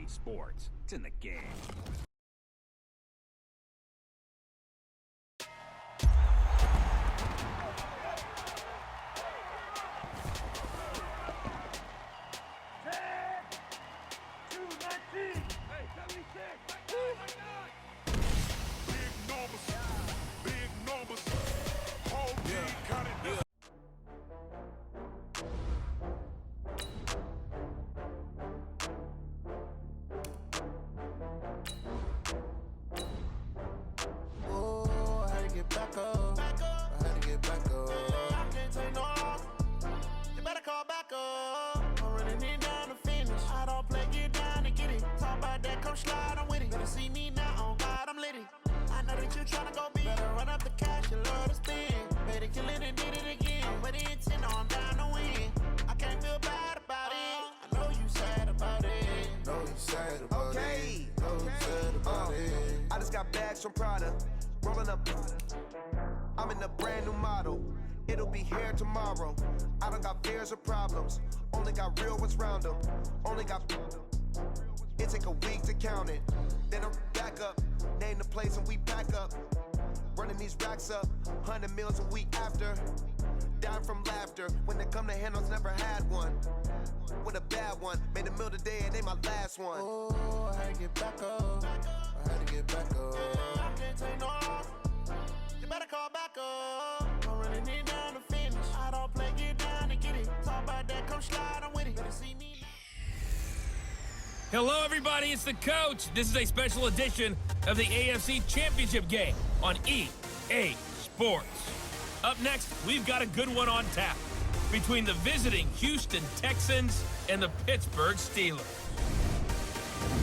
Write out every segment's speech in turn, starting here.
EA Sports. It's in the game. I just got bags from Prada, rolling up. I'm in a brand new model. It'll be here tomorrow. I don't got fears or problems. Only got real ones round them. Only got. It take a week to count it. Then I'm back up. Name the place and we pack up. Running these racks up. 100 meals a week after. Down from laughter. When they come to handles, never had one. With a bad one. Made a meal today and ain't my last one. Oh, I had to get back up. I had to get back up. I can't take no off. You better call back up. I'm running it down to finish. I don't play, get down and get it. Talk about that, come slide, I'm with it. Better see me. Hello, everybody. It's the coach. This is a special edition of the AFC Championship Game on EA Sports. Up next, we've got a good one on tap between the visiting Houston Texans and the Pittsburgh Steelers.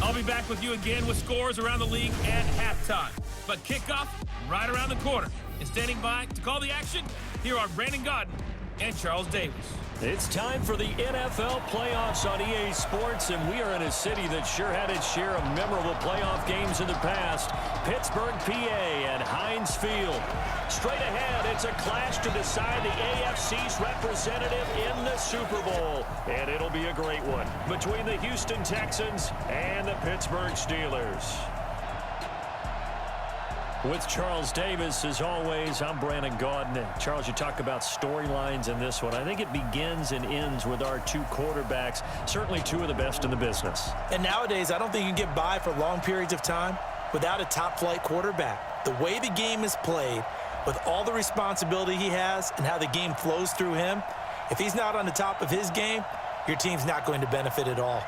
I'll be back with you again with scores around the league at halftime. But kickoff right around the corner. And standing by to call the action, here are Brandon Gaudin and Charles Davis. It's time for the NFL playoffs on EA Sports, and we are in a city that sure had its share of memorable playoff games in the past. Pittsburgh, PA, and Heinz Field. Straight ahead, it's a clash to decide the AFC's representative in the Super Bowl, and it'll be a great one between the Houston Texans and the Pittsburgh Steelers. With Charles Davis, as always, I'm Brandon Gaudin. Charles, you talk about storylines in this one. I think it begins and ends with our two quarterbacks, certainly two of the best in the business. And nowadays, I don't think you can get by for long periods of time without a top-flight quarterback. The way the game is played, with all the responsibility he has and how the game flows through him, if he's not on the top of his game, your team's not going to benefit at all.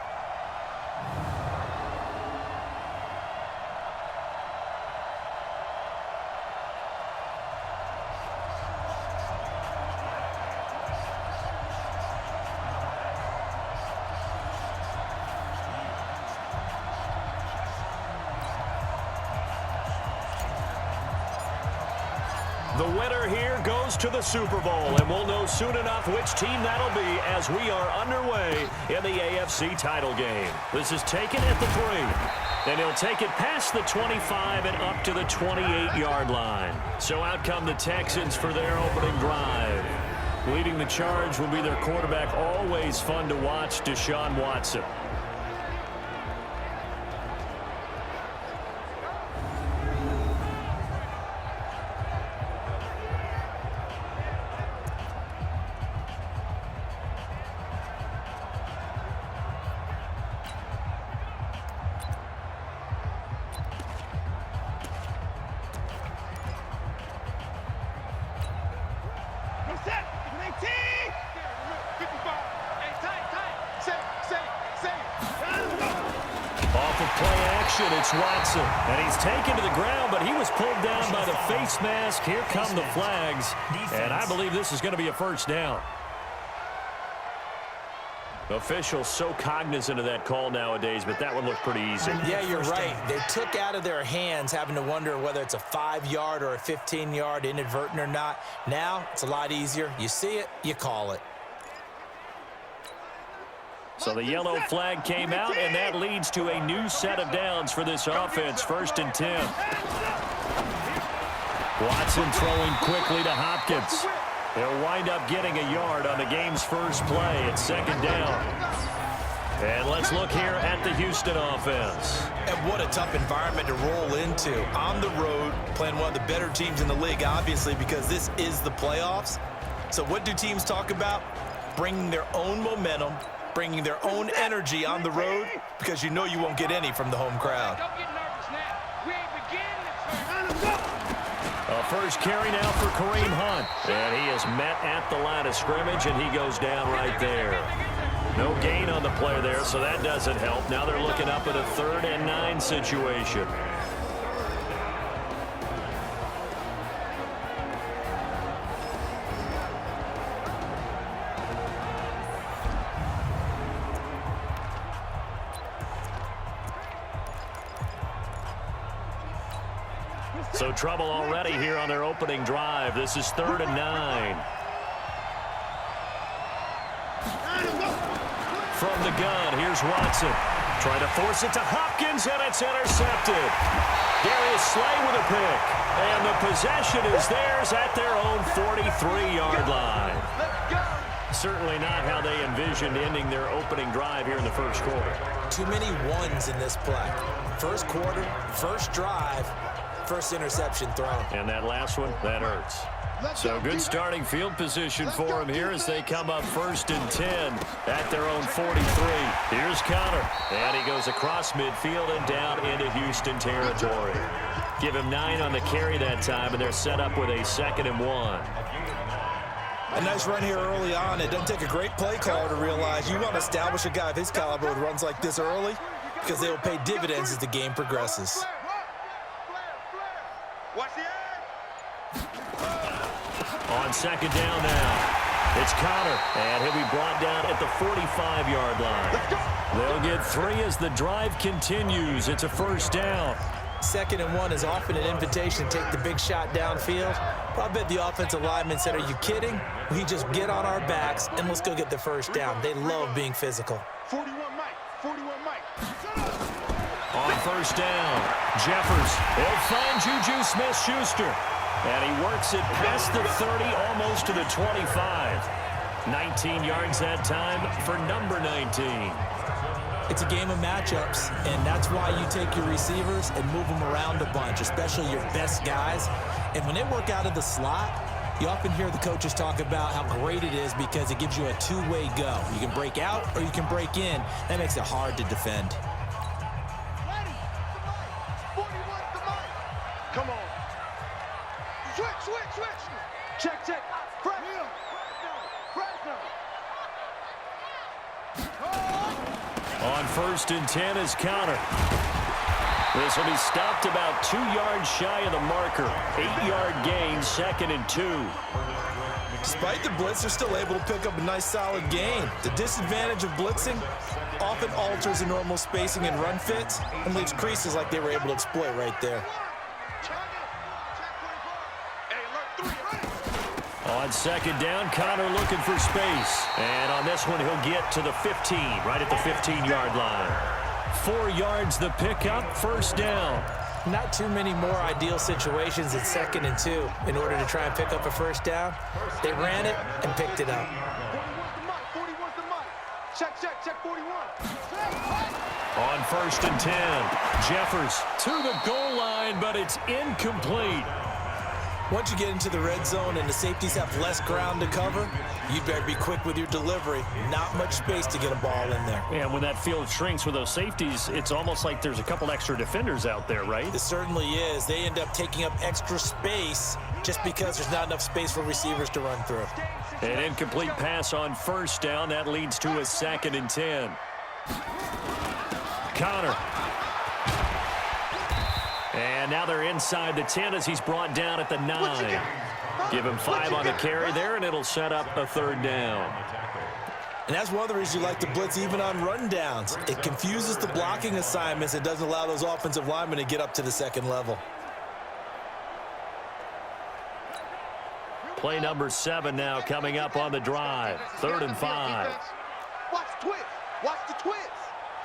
The winner here goes to the Super Bowl, and we'll know soon enough which team that'll be as we are underway in the AFC title game. This is taken at the 3, and he'll take it past the 25 and up to the 28-yard line. So out come the Texans for their opening drive. Leading the charge will be their quarterback, always fun to watch, Deshaun Watson. Off of play action, it's Watson. And he's taken to the ground, but he was pulled down by the face mask. Here come the flags. And I believe this is going to be a first down. Officials so cognizant of that call nowadays, but that one looked pretty easy. Yeah, you're right. They took out of their hands having to wonder whether it's a 5-yard or a 15-yard, inadvertent or not. Now, it's a lot easier. You see it, you call it. So the yellow flag came out, and that leads to a new set of downs for this offense. 1st and 10. Watson throwing quickly to Hopkins. He'll wind up getting a yard on the game's first play at 2nd down. And let's look here at the Houston offense. And what a tough environment to roll into. On the road, playing one of the better teams in the league, obviously, because this is the playoffs. So what do teams talk about? Bringing their own momentum, bringing their own energy on the road, because you know you won't get any from the home crowd. Don't get nervous now. We ain't beginning. A first carry now for Kareem Hunt. And he is met at the line of scrimmage, and he goes down right there. No gain on the play there, so that doesn't help. Now they're looking up at a 3rd and 9 situation. So trouble already here on their opening drive. This is 3rd and 9. From the gun, here's Watson. Trying to force it to Hopkins, and it's intercepted. Darius Slay with a pick. And the possession is theirs at their own 43-yard line. Certainly not how they envisioned ending their opening drive here in the first quarter. Too many ones in this play. First quarter, first drive, first interception thrown. And that last one, that hurts. So good starting field position for them here as they come up 1st and 10 at their own 43. Here's Connor, and he goes across midfield and down into Houston territory. Give him 9 on the carry that time, and they're set up with a 2nd and 1. A nice run here early on. It doesn't take a great play caller to realize you want to establish a guy of his caliber with runs like this early, because they will pay dividends as the game progresses. On 2nd down now, it's Connor, and he'll be brought down at the 45-yard line. They'll get 3 as the drive continues. It's a 1st down. 2nd and 1 is often an invitation to take the big shot downfield. But I bet the offensive lineman said, are you kidding? We just get on our backs, and let's go get the 1st down. They love being physical. 41 Mike. 41 Mike. On 1st down, Jeffers. He'll find Juju Smith-Schuster. And he works it past the 30, almost to the 25. 19 yards that time for number 19. It's a game of matchups, and that's why you take your receivers and move them around a bunch, especially your best guys. And when they work out of the slot, you often hear the coaches talk about how great it is because it gives you a two-way go. You can break out or you can break in. That makes it hard to defend. Come on. Switch. Check. On 1st and 10 is Connor. This will be stopped about 2 yards shy of the marker. 8-yard gain, 2nd and 2. Despite the blitz, they're still able to pick up a nice solid gain. The disadvantage of blitzing often alters the normal spacing and run fits and leaves creases like they were able to exploit right there. On 2nd down, Connor looking for space. And on this one, he'll get to the 15, right at the 15-yard line. 4 yards the pickup, 1st down. Not too many more ideal situations at 2nd and 2 in order to try and pick up a 1st down. They ran it and picked it up. 41's the mic. Check, 41. On 1st and 10, Jeffers to the goal line, but it's incomplete. Once you get into the red zone and the safeties have less ground to cover, you'd better be quick with your delivery. Not much space to get a ball in there. And when that field shrinks with those safeties, it's almost like there's a couple extra defenders out there, right? It certainly is. They end up taking up extra space just because there's not enough space for receivers to run through. An incomplete pass on 1st down. That leads to a 2nd and 10. Connor. And now they're inside the 10 as he's brought down at the 9. Give him 5 on the carry there, and it'll set up a 3rd down. And that's one of the reasons you like to blitz even on run downs. It confuses the blocking assignments. It doesn't allow those offensive linemen to get up to the 2nd level. Play number 7 now coming up on the drive. 3rd and 5. Watch the twist. Watch the twist.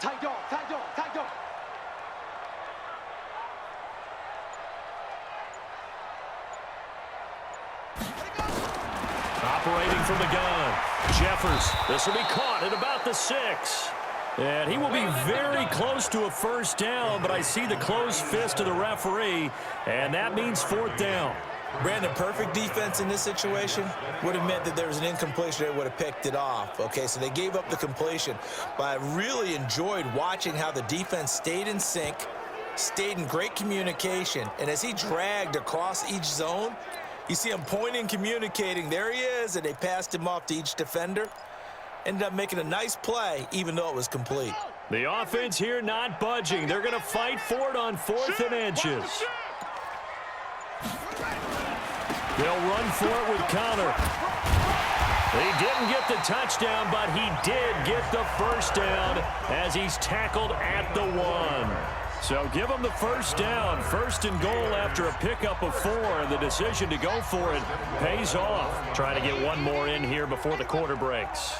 Tight dog. Operating from the gun, Jeffers. This will be caught at about the 6. And he will be very close to a first down, but I see the closed fist of the referee, and that means fourth down. Brandon, perfect defense in this situation would have meant that there was an incompletion. They would have picked it off. Okay, so they gave up the completion. But I really enjoyed watching how the defense stayed in sync, stayed in great communication. And as he dragged across each zone, you see him pointing, communicating. There he is, and they passed him off to each defender. Ended up making a nice play, even though it was complete. The offense here not budging. They're going to fight for it on 4th and inches. They'll run for it with Connor. He didn't get the touchdown, but he did get the first down as he's tackled at the 1. So give him the first down. 1st and goal after a pickup of 4, and the decision to go for it pays off. Trying to get one more in here before the quarter breaks.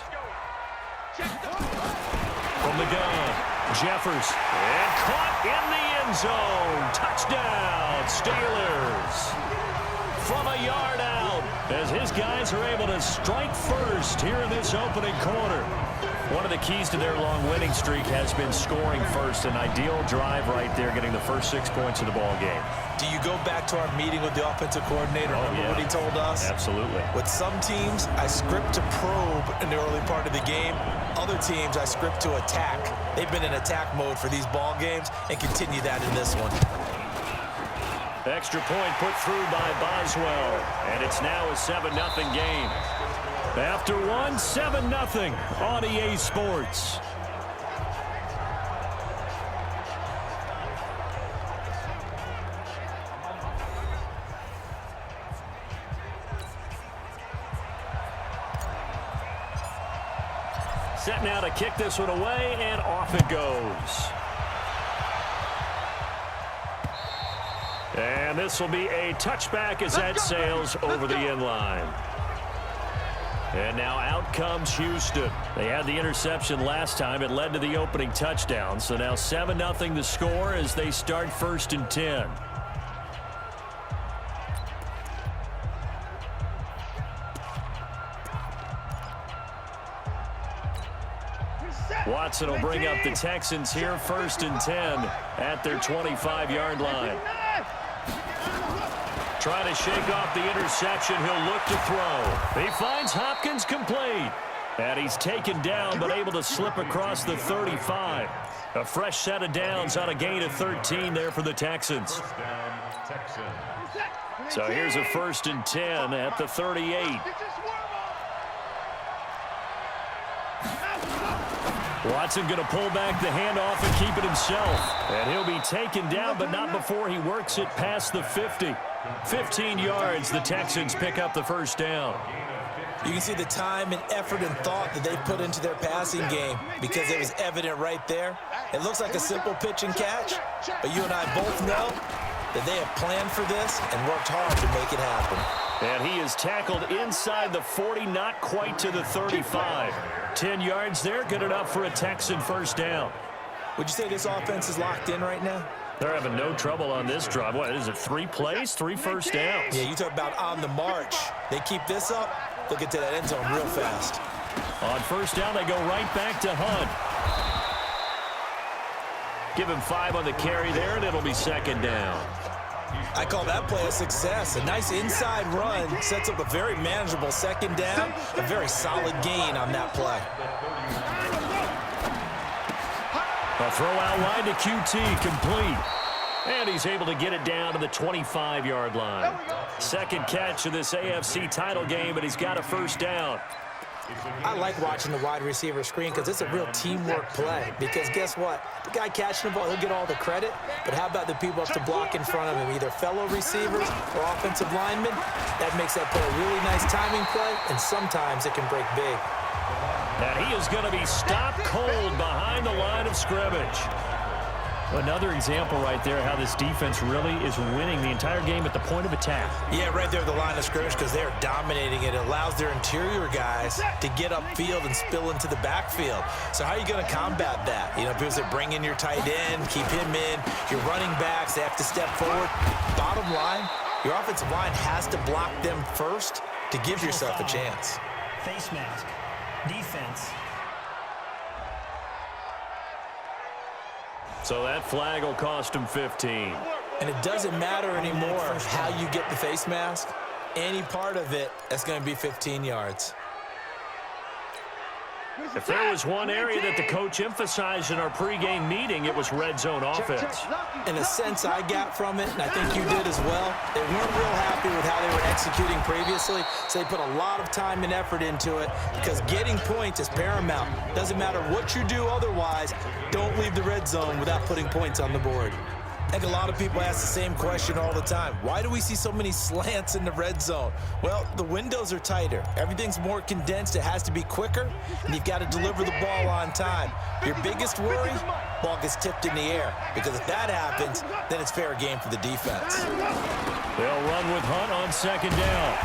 From the gun, Jeffers, and caught in the end zone. Touchdown, Steelers. From a yard out, as his guys are able to strike first here in this opening quarter. One of the keys to their long winning streak has been scoring first. An ideal drive right there, getting the first 6 points of the ball game. Do you go back to our meeting with the offensive coordinator? Remember what he told us? Absolutely. With some teams, I script to probe in the early part of the game. Other teams, I script to attack. They've been in attack mode for these ball games and continue that in this one. Extra point put through by Boswell, and it's now a 7-0 game. After one, 7-0 on EA Sports. Set now to kick this one away, and off it goes. And this will be a touchback as that sails over the end line. And now out comes Houston. They had the interception last time. It led to the opening touchdown. So now 7-0 the score as they start 1st and 10. Watson will bring up the Texans here 1st and 10 at their 25-yard line. Trying to shake off the interception. He'll look to throw. He finds Hopkins complete. And he's taken down but able to slip across the 35. A fresh set of downs on a gain of 13 there for the Texans. So here's a 1st and 10 at the 38. Watson going to pull back the handoff and keep it himself. And he'll be taken down, but not before he works it past the 50. 15 yards, the Texans pick up the first down. You can see the time and effort and thought that they put into their passing game because it was evident right there. It looks like a simple pitch and catch, but you and I both know that they have planned for this and worked hard to make it happen. And he is tackled inside the 40, not quite to the 35. 10 yards there, good enough for a Texan first down. Would you say this offense is locked in right now? They're having no trouble on this drive. What is it, 3 plays, 3 first downs? Yeah, you talk about on the march. They keep this up, they'll get to that end zone real fast. On first down, they go right back to Hunt. Give him 5 on the carry there, and it'll be 2nd down. I call that play a success. A nice inside run sets up a very manageable 2nd down. A very solid gain on that play. A throw out line to QT, complete. And he's able to get it down to the 25-yard line. 2nd catch of this AFC title game, but he's got a first down. I like watching the wide receiver screen because it's a real teamwork play. Because guess what? The guy catching the ball, he'll get all the credit. But how about the people up to block in front of him, either fellow receivers or offensive linemen? That makes that play a really nice timing play, and sometimes it can break big. And he is going to be stopped cold behind the line of scrimmage. Another example right there how this defense really is winning the entire game at the point of attack. Yeah, right there at the line of scrimmage because they're dominating it. It allows their interior guys to get upfield and spill into the backfield. So how are you going to combat that? You know, people say bring in your tight end, keep him in. Your running backs, they have to step forward. Bottom line, your offensive line has to block them first to give yourself a chance. Face mask. Defense. So that flag will cost him 15. And it doesn't matter anymore how you get the face mask. Any part of it, that's going to be 15 yards. If there was one area that the coach emphasized in our pregame meeting, it was red zone offense. In a sense I got from it, and I think you did as well, they weren't real happy with how they were executing previously, so they put a lot of time and effort into it because getting points is paramount. Doesn't matter what you do otherwise, don't leave the red zone without putting points on the board. I think a lot of people ask the same question all the time. Why do we see so many slants in the red zone? Well, the windows are tighter. Everything's more condensed. It has to be quicker, and you've got to deliver the ball on time. Your biggest worry, ball gets tipped in the air, because if that happens, then it's fair game for the defense. They'll run with Hunt on second down.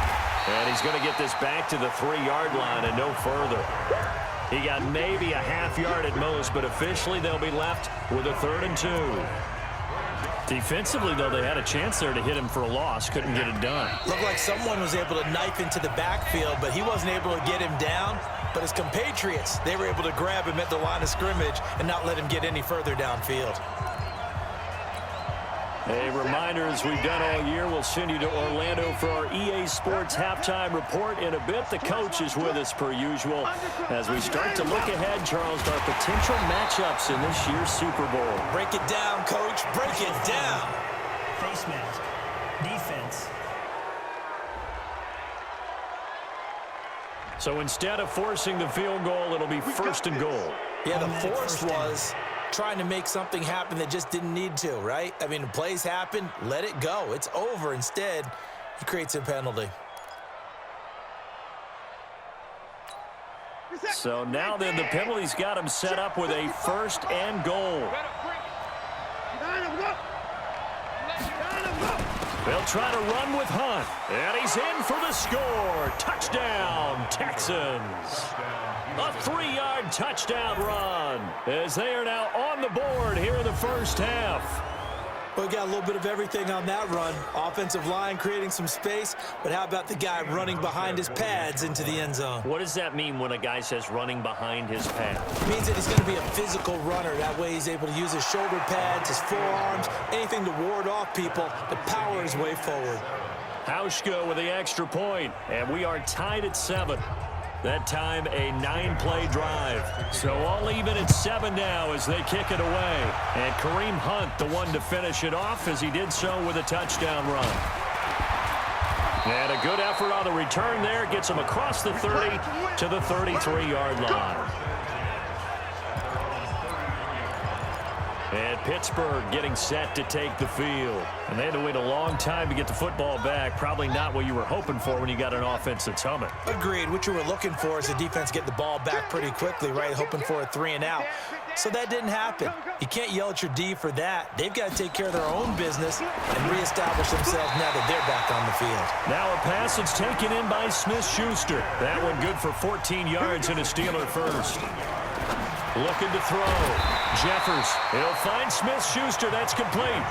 And he's going to get this back to the 3-yard line and no further. He got maybe a half yard at most, but officially they'll be left with a 3rd and 2. Defensively, though, they had a chance there to hit him for a loss. Couldn't get it done. Looked like someone was able to knife into the backfield, but he wasn't able to get him down. But his compatriots, they were able to grab him at the line of scrimmage and not let him get any further downfield. A reminder, as we've done all year, we'll send you to Orlando for our EA Sports halftime report in a bit. The coach is with us per usual as we start to look ahead, Charles, to our potential matchups in this year's Super Bowl. Break it down, Coach. Break it down. Face mask. Defense. So instead of forcing the field goal, it'll be 1st and goal. Yeah, the force was trying to make something happen that just didn't need to, right? I mean, the plays happen, let it go. It's over. Instead, he creates a penalty. So now then, the penalty's got him set up with a 1st and goal. They'll try to run with Hunt, and he's in for the score. Touchdown, Texans. A 3-yard touchdown run as they are now on the board here in the first half. We got a little bit of everything on that run. Offensive line creating some space, but how about the guy running behind his pads into the end zone? What does that mean when a guy says running behind his pads? It means that he's going to be a physical runner. That way he's able to use his shoulder pads, his forearms, anything to ward off people to power his way forward. Hauschka with the extra point, and we are tied at 7. That time, a 9-play drive. So all even at 7 now as they kick it away. And Kareem Hunt, the one to finish it off, as he did so with a touchdown run. And a good effort on the return there. Gets him across the 30 to the 33-yard line. And Pittsburgh getting set to take the field. And they had to wait a long time to get the football back. Probably not what you were hoping for when you got an offense that's humming. Agreed. What you were looking for is the defense get the ball back pretty quickly, right? Hoping for a 3-and-out. So that didn't happen. You can't yell at your D for that. They've got to take care of their own business and reestablish themselves now that they're back on the field. Now a pass that's taken in by Smith-Schuster. That one good for 14 yards and a Steeler first. Looking to throw. Jeffers. He'll find Smith-Schuster. That's complete.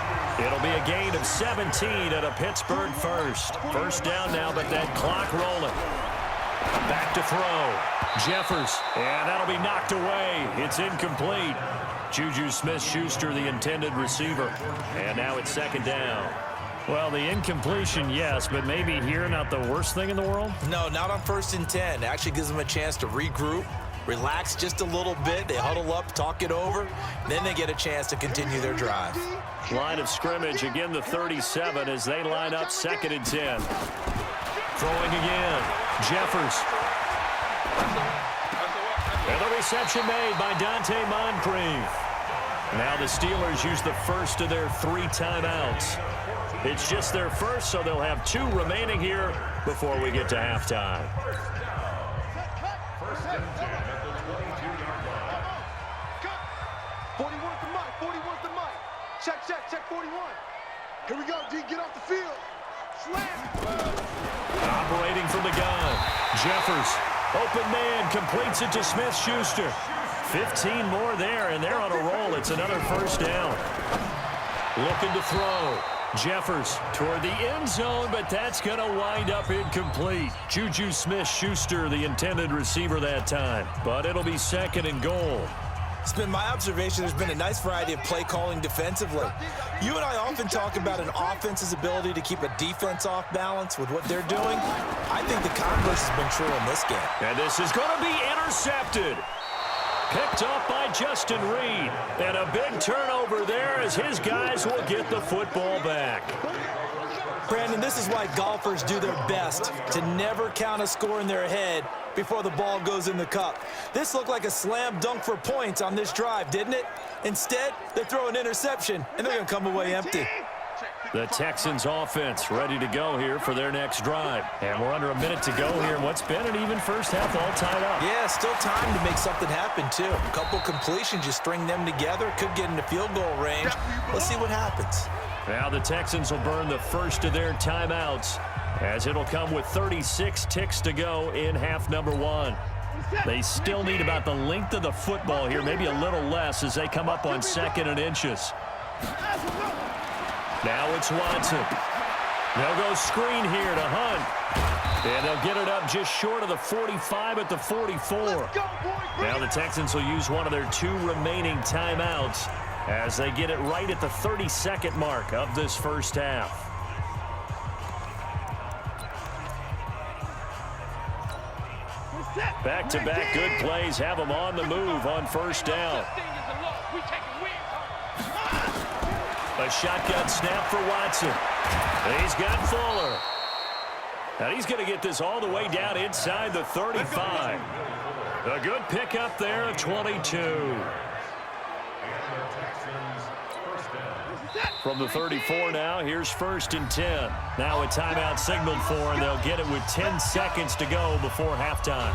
It'll be a gain of 17 at a Pittsburgh first. First down now, but that clock rolling. Back to throw. Jeffers. And that'll be knocked away. It's incomplete. Juju Smith-Schuster, the intended receiver. And now it's 2nd down. Well, the incompletion, yes, but maybe here not the worst thing in the world? No, not on 1st and 10. It actually gives them a chance to regroup, relax just a little bit. They huddle up, talk it over, then they get a chance to continue their drive. Line of scrimmage, again the 37 as they line up 2nd and 10. Throwing again. Jeffers. And the reception made by Dante Moncrief. Now the Steelers use the first of their 3 timeouts. It's just their first, so they'll have 2 remaining here before we get to halftime. Check 41. Here we go, D. Get off the field. Slam. Operating from the gun. Jeffers. Open man. Completes it to Smith-Schuster. 15 more there, and they're on a roll. It's another first down. Looking to throw. Jeffers toward the end zone, but that's going to wind up incomplete. Juju Smith-Schuster, the intended receiver that time. But it'll be 2nd and goal. It's been my observation there's been a nice variety of play calling defensively. You and I often talk about an offense's ability to keep a defense off balance with what they're doing. I think the converse has been true in this game. And this is going to be intercepted. Picked off by Justin Reed. And a big turnover there as his guys will get the football back. Brandon, this is why golfers do their best to never count a score in their head before the ball goes in the cup. This looked like a slam dunk for points on this drive, didn't it? Instead, they throw an interception, and they're going to come away empty. The Texans offense ready to go here for their next drive. And we're under a minute to go here in what's been an even first half all tied up. Yeah, still time to make something happen, too. A couple completions, you string them together, could get into field goal range. Let's see what happens. Now the Texans will burn the first of their timeouts as it'll come with 36 ticks to go in half number one. They still need about the length of the football here, maybe a little less as they come up on 2nd and inches. Now it's Watson. They'll go screen here to Hunt. And they'll get it up just short of the 45 at the 44. Now the Texans will use one of their 2 remaining timeouts as they get it right at the 30-second mark of this first half. Back-to-back good plays have them on the move on first down. A shotgun snap for Watson. He's got Fuller. And he's going to get this all the way down inside the 35. A good pickup there at 22. From the 34 now, here's 1st and 10. Now a timeout signaled for, and they'll get it with 10 seconds to go before halftime.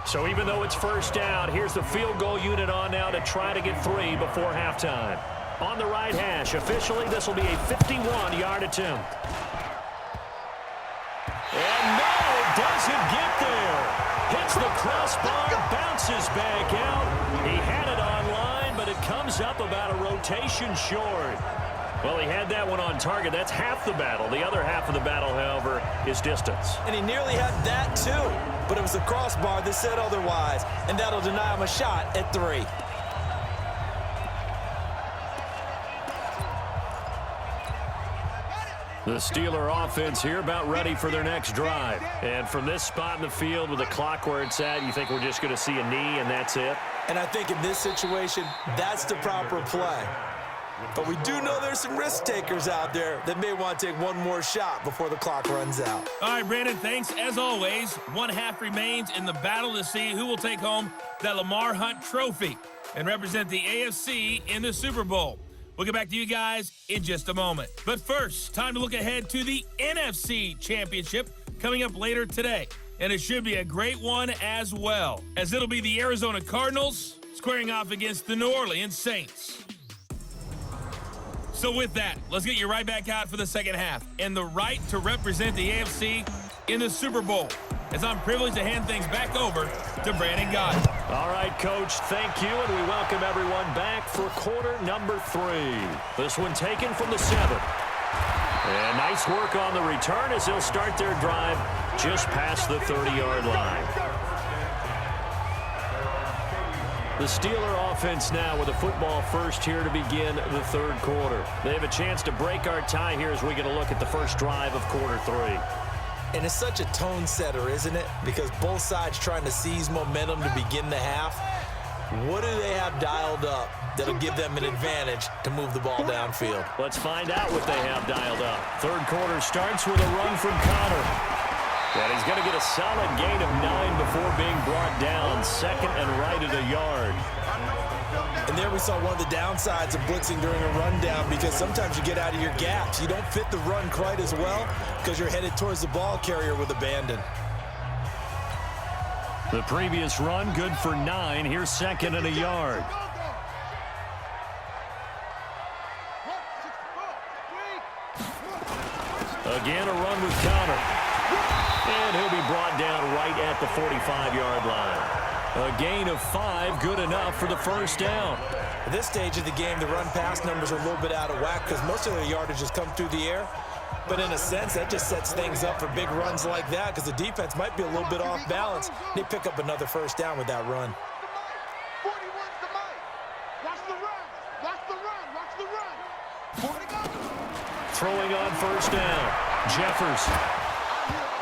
So even though it's first down, here's the field goal unit on now to try to get 3 before halftime. On the right hash, officially this will be a 51-yard attempt. And no, it doesn't get there. Hits the crossbar, bounces back out. He had it on line, but it comes up about a rotation short. Well, he had that one on target. That's half the battle. The other half of the battle, however, is distance. And he nearly had that, too. But it was the crossbar that said otherwise, and that'll deny him a shot at 3. The Steeler offense here about ready for their next drive. And from this spot in the field with the clock where it's at, you think we're just going to see a knee and that's it? And I think in this situation, that's the proper play. But we do know there's some risk takers out there that may want to take one more shot before the clock runs out. All right, Brandon, thanks as always. 1 half remains in the battle to see who will take home that Lamar Hunt trophy and represent the AFC in the Super Bowl. We'll get back to you guys in just a moment. But first, time to look ahead to the NFC Championship coming up later today. And it should be a great one as well, as it'll be the Arizona Cardinals squaring off against the New Orleans Saints. So with that, let's get you right back out for the second half and the right to represent the AFC in the Super Bowl, as I'm privileged to hand things back over to Brandon Gaudin. All right, Coach, thank you, and we welcome everyone back for quarter number 3. This one taken from the 7th. And nice work on the return as they'll start their drive just past the 30-yard line. The Steeler offense now with a football first here to begin the 3rd quarter. They have a chance to break our tie here as we get a look at the first drive of quarter 3. And it's such a tone setter, isn't it? Because both sides trying to seize momentum to begin the half. What do they have dialed up that'll give them an advantage to move the ball downfield? Let's find out what they have dialed up. 3rd quarter starts with a run from Connor. And he's going to get a solid gain of 9 before being brought down. 2nd and right at a yard. And there we saw one of the downsides of blitzing during a rundown, because sometimes you get out of your gaps. You don't fit the run quite as well because you're headed towards the ball carrier with abandon. The previous run good for 9. Here's 2nd and a yard. Again, a run with Connor. And he'll be brought down right at the 45-yard line. A gain of 5, good enough for the first down. At this stage of the game, the run-pass numbers are a little bit out of whack because most of their yardage has come through the air. But in a sense, that just sets things up for big runs like that because the defense might be a little bit off balance. They pick up another first down with that run. 41's the mic. Watch the run. Watch the run. Watch the run. 40 Throwing on first down, Jeffers.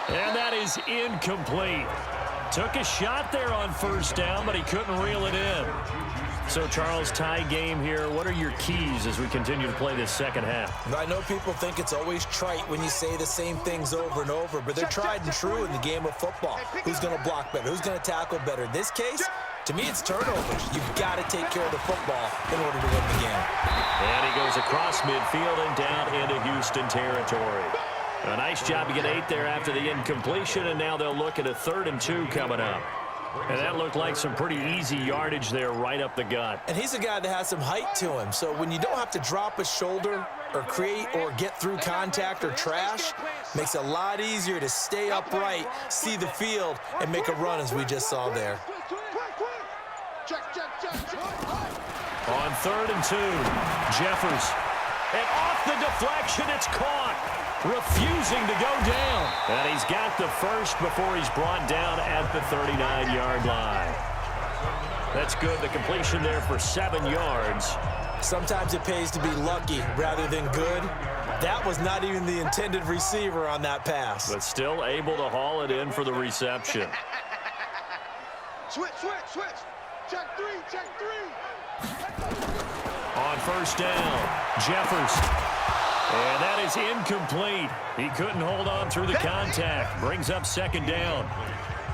And that is incomplete. Took a shot there on first down, but he couldn't reel it in. So, Charles, tie game here. What are your keys as we continue to play this second half? I know people think it's always trite when you say the same things over and over, but they're tried and true in the game of football. Who's going to block better? Who's going to tackle better? In this case, to me, it's turnovers. You've got to take care of the football in order to win the game. And he goes across midfield and down into Houston territory. A nice job to get 8 there after the incompletion, and now they'll look at a 3rd and 2 coming up. And that looked like some pretty easy yardage there right up the gut. And he's a guy that has some height to him, so when you don't have to drop a shoulder or create or get through contact or trash, makes it a lot easier to stay upright, see the field, and make a run as we just saw there. On 3rd and 2, Jeffers. And off the deflection, it's caught. Refusing to go down. And he's got the first before he's brought down at the 39-yard line. That's good. The completion there for 7 yards. Sometimes it pays to be lucky rather than good. That was not even the intended receiver on that pass. But still able to haul it in for the reception. Switch. Check three. On first down, Jeffers. And that is incomplete. He couldn't hold on through the contact. Brings up 2nd down.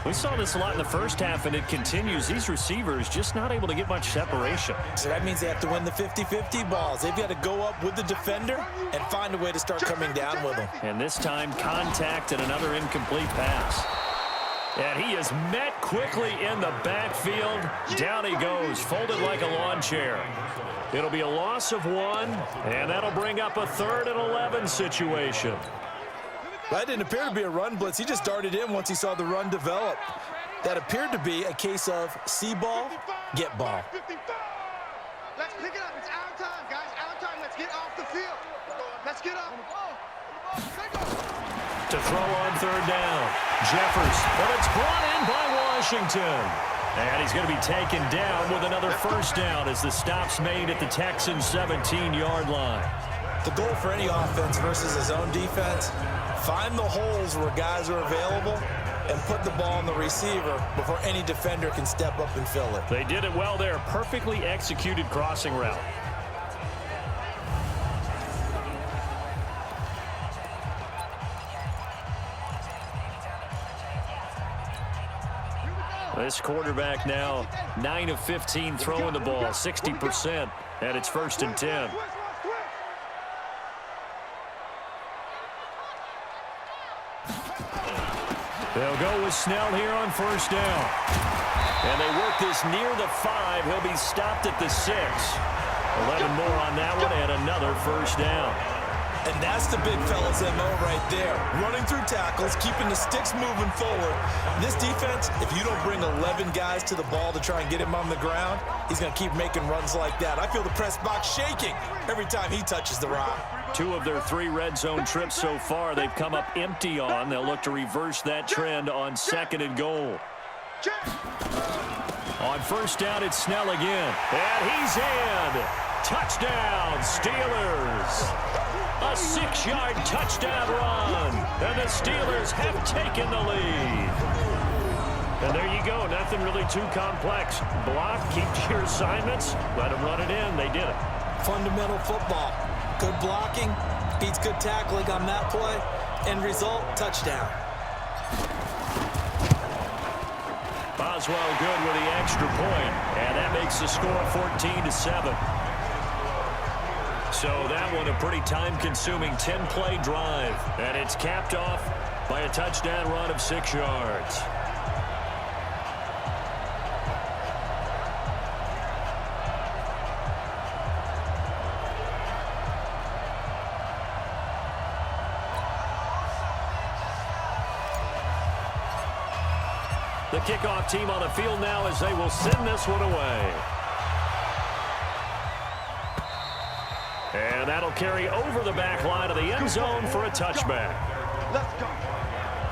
We saw this a lot in the first half, and it continues. These receivers just not able to get much separation. So that means they have to win the 50-50 balls. They've got to go up with the defender and find a way to start coming down with them. And this time, contact and another incomplete pass. And he is met quickly in the backfield. Down he goes, folded like a lawn chair. It'll be a loss of 1, and that'll bring up a 3rd and 11 situation. That didn't appear to be a run blitz. He just darted in once he saw the run develop. That appeared to be a case of see ball, get ball. Let's pick it up. It's our time, guys. Our time. Let's get off the field. Let's get up. To throw on 3rd down, Jeffers. But it's brought in by Washington. And he's going to be taken down with another first down as the stop's made at the Texans' 17-yard line. The goal for any offense versus his own defense, find the holes where guys are available and put the ball on the receiver before any defender can step up and fill it. They did it well there. Perfectly executed crossing route. This quarterback now 9 of 15 throwing the ball, 60%, and it's 1st and 10. They'll go with Snell here on first down. And they work this near the 5. He'll be stopped at the 6. 11 more on that one and another first down. And that's the big fella's MO right there. Running through tackles, keeping the sticks moving forward. This defense, if you don't bring 11 guys to the ball to try and get him on the ground, he's going to keep making runs like that. I feel the press box shaking every time he touches the rock. 2 of their 3 red zone trips so far, they've come up empty on. They'll look to reverse that trend on 2nd and goal. On first down, it's Snell again. And he's in. Touchdown, Steelers. A 6-yard touchdown run. And the Steelers have taken the lead. And there you go. Nothing really too complex. Block, keep to your assignments. Let them run it in. They did it. Fundamental football. Good blocking beats good tackling on that play. End result, touchdown. Boswell good with the extra point. And that makes the score 14-7. So that one a pretty time-consuming 10-play drive. And it's capped off by a touchdown run of 6 yards. The kickoff team on the field now as they will send this one away. And that'll carry over the back line of the end zone for a touchback. Let's go.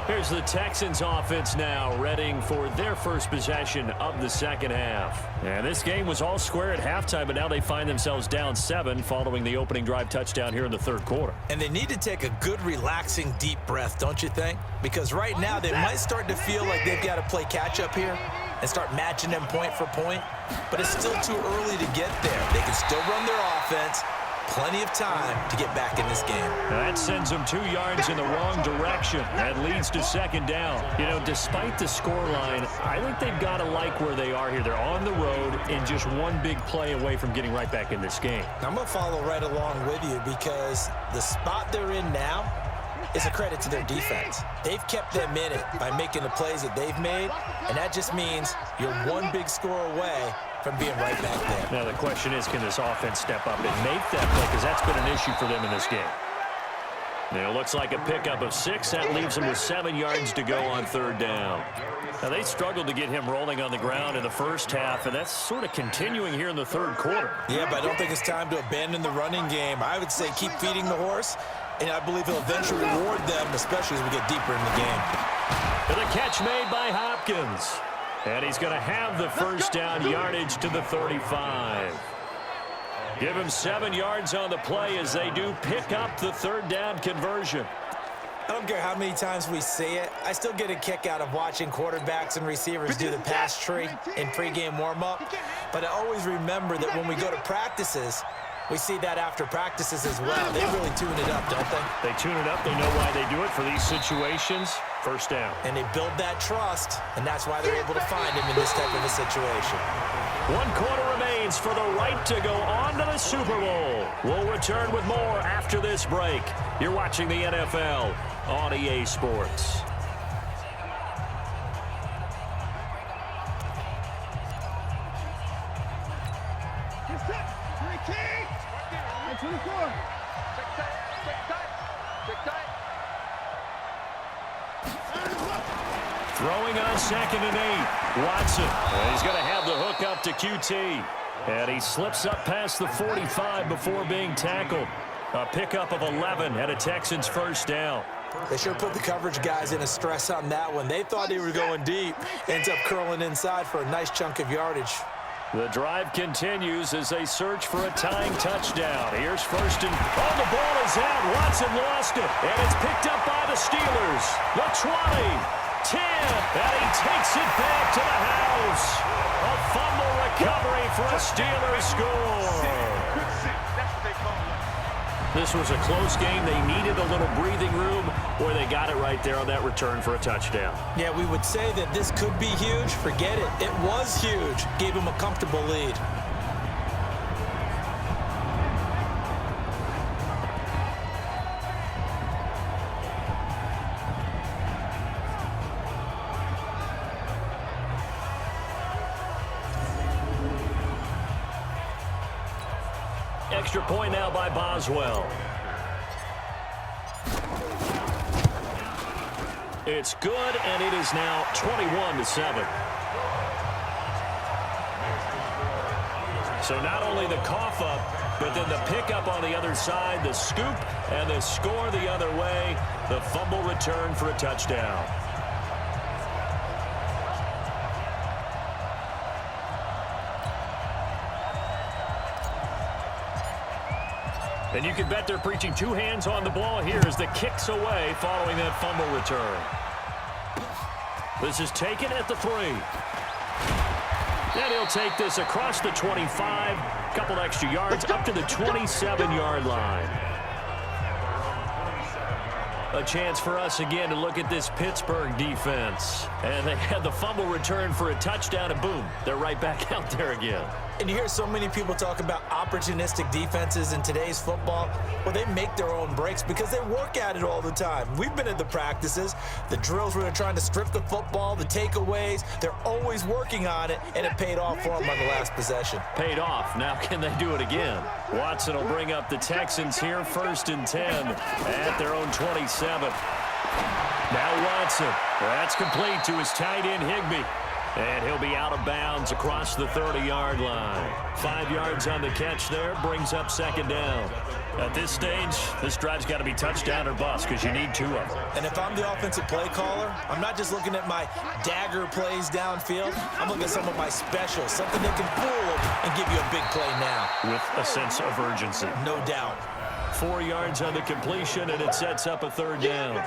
Here's the Texans offense now, readying for their first possession of the second half. And this game was all square at halftime, but now they find themselves down 7 following the opening drive touchdown here in the third quarter. And they need to take a good, relaxing, deep breath, don't you think? Because right now they might start to feel like they've got to play catch-up here and start matching them point for point. But it's still too early to get there. They can still run their offense. Plenty of time to get back in this game. That sends them 2 yards in the wrong direction. That leads to second down. You know, despite the scoreline, I think they've got to like where they are here. They're on the road and just one big play away from getting right back in this game. I'm going to follow right along with you because the spot they're in now is a credit to their defense. They've kept them in it by making the plays that they've made, and that just means you're one big score away from being right back there. Now the question is, can this offense step up and make that play? Because that's been an issue for them in this game. Now it looks like a pickup of 6. That leaves them with 7 yards to go on third down. Now they struggled to get him rolling on the ground in the first half, and that's sort of continuing here in the third quarter. Yeah, but I don't think it's time to abandon the running game. I would say keep feeding the horse, and I believe he'll eventually reward them, especially as we get deeper in the game. And the catch made by Hopkins. And he's going to have the first down yardage to the 35. Give him 7 yards on the play as they do pick up the third down conversion. I don't care how many times we see it. I still get a kick out of watching quarterbacks and receivers do the pass tree in pregame warm-up. But I always remember that when we go to practices, we see that after practices as well. They really tune it up, don't they? They tune it up. They know why they do it for these situations. First down. And they build that trust, and that's why they're able to find him in this type of a situation. 1 quarter remains for the right to go on to the Super Bowl. We'll return with more after this break. You're watching the NFL on EA Sports. Throwing on 2nd and 8. Watson. And he's going to have the hook up to QT. And he slips up past the 45 before being tackled. A pickup of 11 and a Texans first down. They sure put the coverage guys in a stress on that one. They thought they were going deep. Ends up curling inside for a nice chunk of yardage. The drive continues as they search for a tying touchdown. Here's first and... Oh, the ball is out. Watson lost it. And it's picked up by the Steelers. The 20. 10, and he takes it back to the house. A fumble recovery for a Steelers score. This was a close game. They needed a little breathing room, or they got it right there on that return for a touchdown. Yeah, we would say that this could be huge. Forget it. It was huge. Gave him a comfortable lead. Extra point now by Boswell. It's good, and it is now 21-7. So not only the cough up, but then the pickup on the other side, the scoop, and the score the other way. The fumble return for a touchdown. And you can bet they're preaching 2 hands on the ball here as the kick's away following that fumble return. This is taken at the 3. And he'll take this across the 25, couple extra yards, up to the 27-yard line. A chance for us again to look at this Pittsburgh defense. And they had the fumble return for a touchdown, and boom, they're right back out there again. And you hear so many people talk about opportunistic defenses in today's football. Well, they make their own breaks because they work at it all the time. We've been at the practices, the drills where they're trying to strip the football, the takeaways. They're always working on it, and it paid off for them on the last possession. Paid off. Now can they do it again? Watson will bring up the Texans here, 1st and 10 at their own 27. Now Watson. That's complete to his tight end, Higbee. And he'll be out of bounds across the 30-yard line. 5 yards on the catch there, brings up second down. At this stage, this drive's got to be touchdown or bust because you need 2 of them. And if I'm the offensive play caller, I'm not just looking at my dagger plays downfield. I'm looking at some of my specials, something that can fool them and give you a big play now. With a sense of urgency. No doubt. 4 yards on the completion, and it sets up a third down.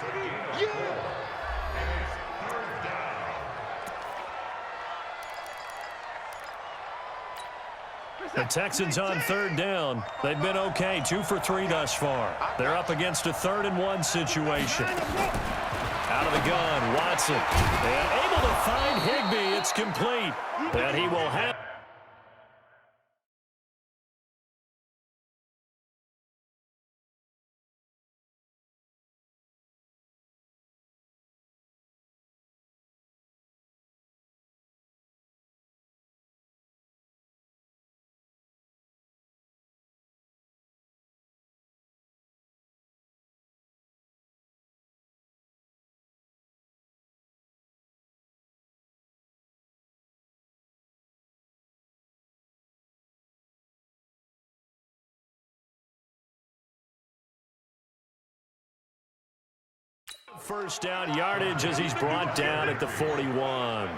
The Texans on third down. They've been okay, 2 for 3 thus far. They're up against a 3rd-and-1 situation. Out of the gun, Watson. And able to find Higbee. It's complete. And he will have... First down yardage as he's brought down at the 41.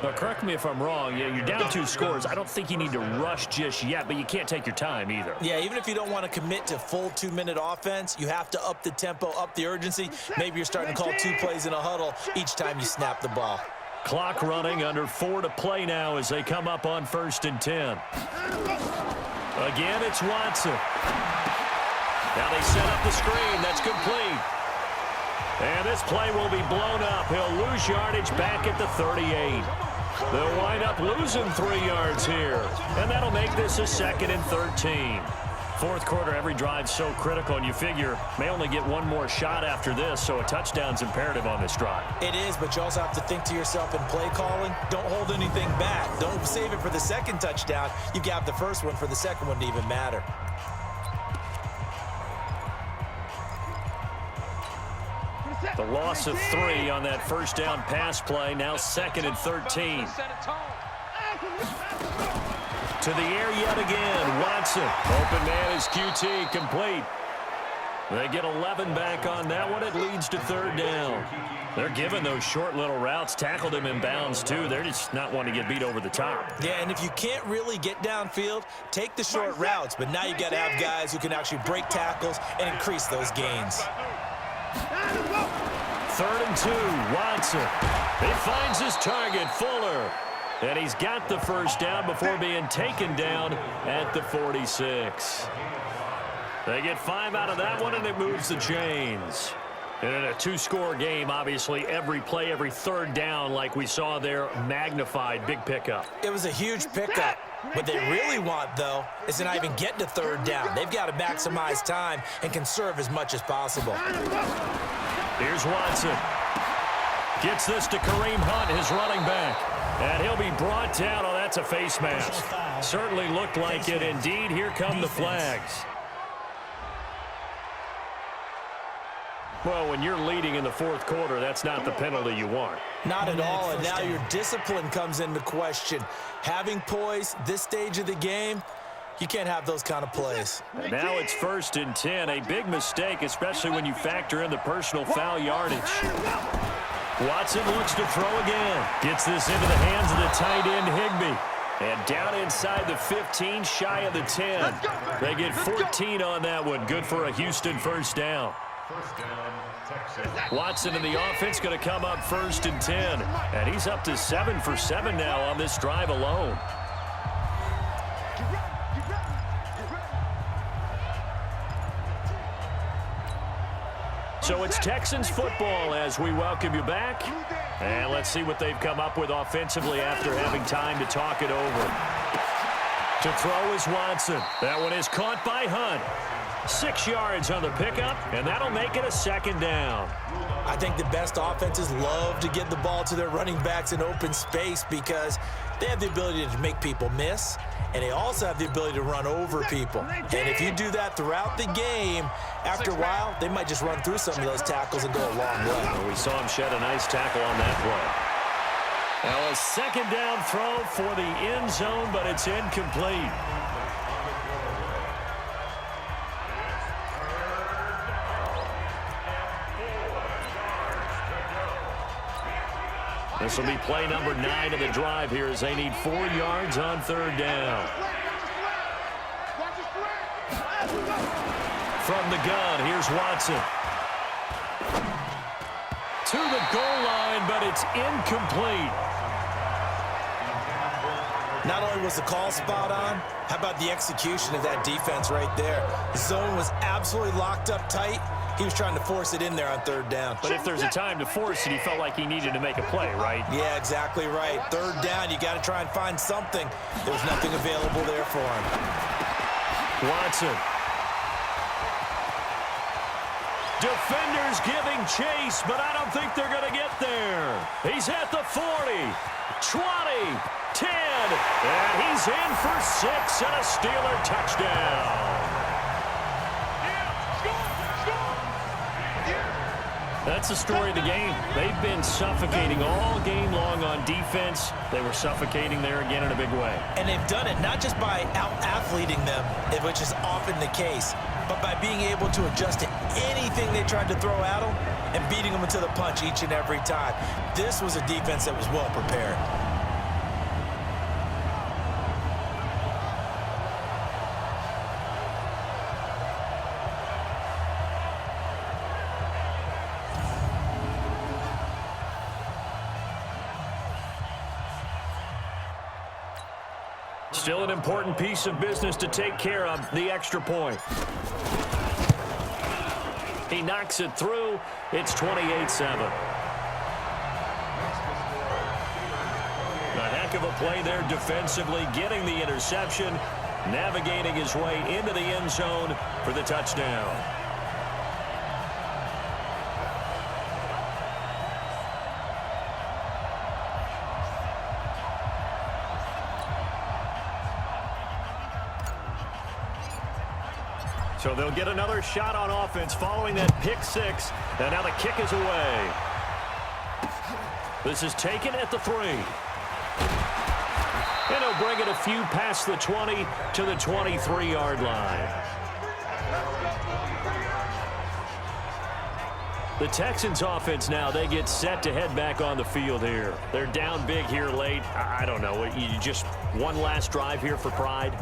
Now, correct me if I'm wrong. Yeah, you're down 2 scores. I don't think you need to rush just yet, but you can't take your time either. Yeah, even if you don't want to commit to full 2-minute offense, you have to up the tempo, up the urgency. Maybe you're starting to call 2 plays in a huddle each time you snap the ball. Clock running, under 4 to play now as they come up on 1st and 10. Again, it's Watson. Now they set up the screen. That's complete. And this play will be blown up. He'll lose yardage back at the 38. They'll wind up losing 3 yards here. And that'll make this a 2nd and 13. 4th quarter, every drive's so critical, and you figure may only get 1 more shot after this, so a touchdown's imperative on this drive. It is, but you also have to think to yourself in play calling, don't hold anything back. Don't save it for the 2nd touchdown. You got the 1st one for the 2nd one to even matter. The loss of 3 on that 1st down pass play, now 2nd and 13. To the air yet again, Watson. Open man is QT, complete. They get 11 back on that one. It leads to 3rd down. They're giving those short little routes, tackled him in bounds too. They're just not wanting to get beat over the top. Yeah, and if you can't really get downfield, take the short routes. But now you got to have guys who can actually break tackles and increase those gains. 3rd and 2, Watson. He finds his target, Fuller. And he's got the 1st down before being taken down at the 46. They get 5 out of that one, and it moves the chains. And in a 2-score game, obviously, every play, every 3rd down, like we saw there, magnified, big pickup. It was a huge pickup. What they really want, though, is to not even get to 3rd down. They've got to maximize time and conserve as much as possible. Here's Watson. Gets this to Kareem Hunt, his running back. And he'll be brought down. Oh, that's a face mask. Certainly looked like it. Indeed, here come the flags. Well, when you're leading in the 4th quarter, that's not the penalty you want. Not at all, and now your discipline comes into question. Having poise this stage of the game, you can't have those kind of plays. And now it's 1st and 10. A big mistake, especially when you factor in the personal foul yardage. Watson looks to throw again. Gets this into the hands of the tight end, Higbee. And down inside the 15, shy of the 10. They get 14 on that one. Good for a Houston 1st down. Watson in the offense going to come up 1st and 10. And he's up to 7 for 7 now on this drive alone. So it's Texans football as we welcome you back. And let's see what they've come up with offensively after having time to talk it over. To throw is Watson. That one is caught by Hunt. 6 yards on the pickup, and that'll make it a 2nd down. I think the best offenses love to get the ball to their running backs in open space because they have the ability to make people miss, and they also have the ability to run over people. And if you do that throughout the game, after a while, they might just run through some of those tackles and go a long way. Well, we saw him shed a nice tackle on that play. Now a second down throw for the end zone, but it's incomplete. This will be play number 9 of the drive here as they need 4 yards on third down. From the gun, here's Watson. To the goal line, but it's incomplete. Not only was the call spot on, how about the execution of that defense right there? The zone was absolutely locked up tight. He was trying to force it in there on third down. But if there's a time to force it, he felt like he needed to make a play, right? Yeah, exactly right. Third down, you got to try and find something. There was nothing available there for him. Watson. Defenders giving chase, but I don't think they're going to get there. He's at the 40, 20, 10, and he's in for 6 and a Steeler touchdown. That's the story of the game. They've been suffocating all game long on defense. They were suffocating there again in a big way. And they've done it not just by out-athleting them, which is often the case, but by being able to adjust to anything they tried to throw at them and beating them into the punch each and every time. This was a defense that was well prepared. Still an important piece of business to take care of, the extra point. He knocks it through. It's 28-7. A heck of a play there defensively, getting the interception, navigating his way into the end zone for the touchdown. So they'll get another shot on offense following that pick 6. And now the kick is away. This is taken at the 3. And he'll bring it a few past the 20 to the 23-yard line. The Texans offense now, they get set to head back on the field here. They're down big here late. I don't know. You just one last drive here for pride?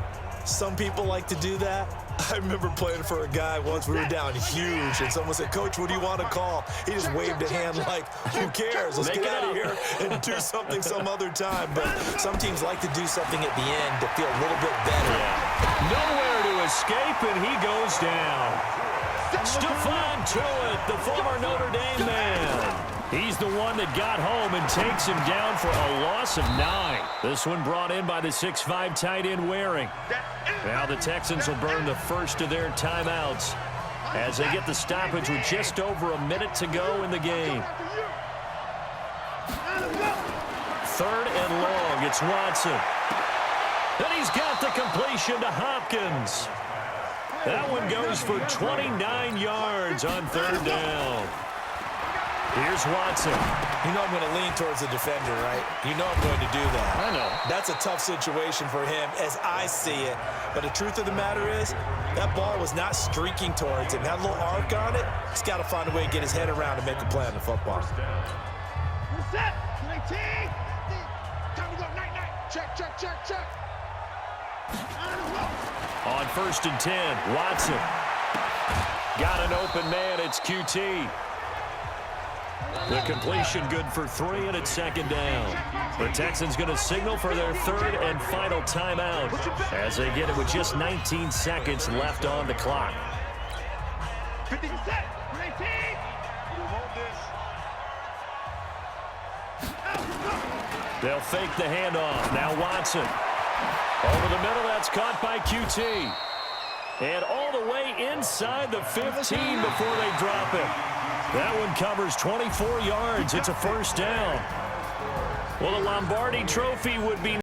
Some people like to do that. I remember playing for a guy once. We were down huge, and someone said, "Coach, what do you want to call?" He just waved a hand like, who cares? Let's get out of here and do something some other time. But some teams like to do something at the end to feel a little bit better. Yeah. Nowhere to escape, and he goes down. Stephon Tuitt, the former Notre Dame man. He's the one that got home and takes him down for a loss of 9. This one brought in by the 6'5" tight end Waring. Now the Texans will burn the first of their timeouts as they get the stoppage with just over a minute to go in the game. 3rd and long. It's Watson. And he's got the completion to Hopkins. That one goes for 29 yards on 3rd down. Here's Watson. You know I'm going to lean towards the defender, right? You know I'm going to do that. I know. That's a tough situation for him as I see it. But the truth of the matter is, that ball was not streaking towards him. That little arc on it, he's got to find a way to get his head around and make a play on the football. Set. Time to go. Night. Check. On 1st and 10, Watson. Got an open man. It's QT. The completion good for 3, and it's 2nd down. The Texans going to signal for their 3rd and final timeout as they get it with just 19 seconds left on the clock. 50 set. 19. They'll fake the handoff. Now Watson. Over the middle, that's caught by QT. And all the way inside the 15 before they drop it. That one covers 24 yards. It's a 1st down. Well, the Lombardi Trophy would be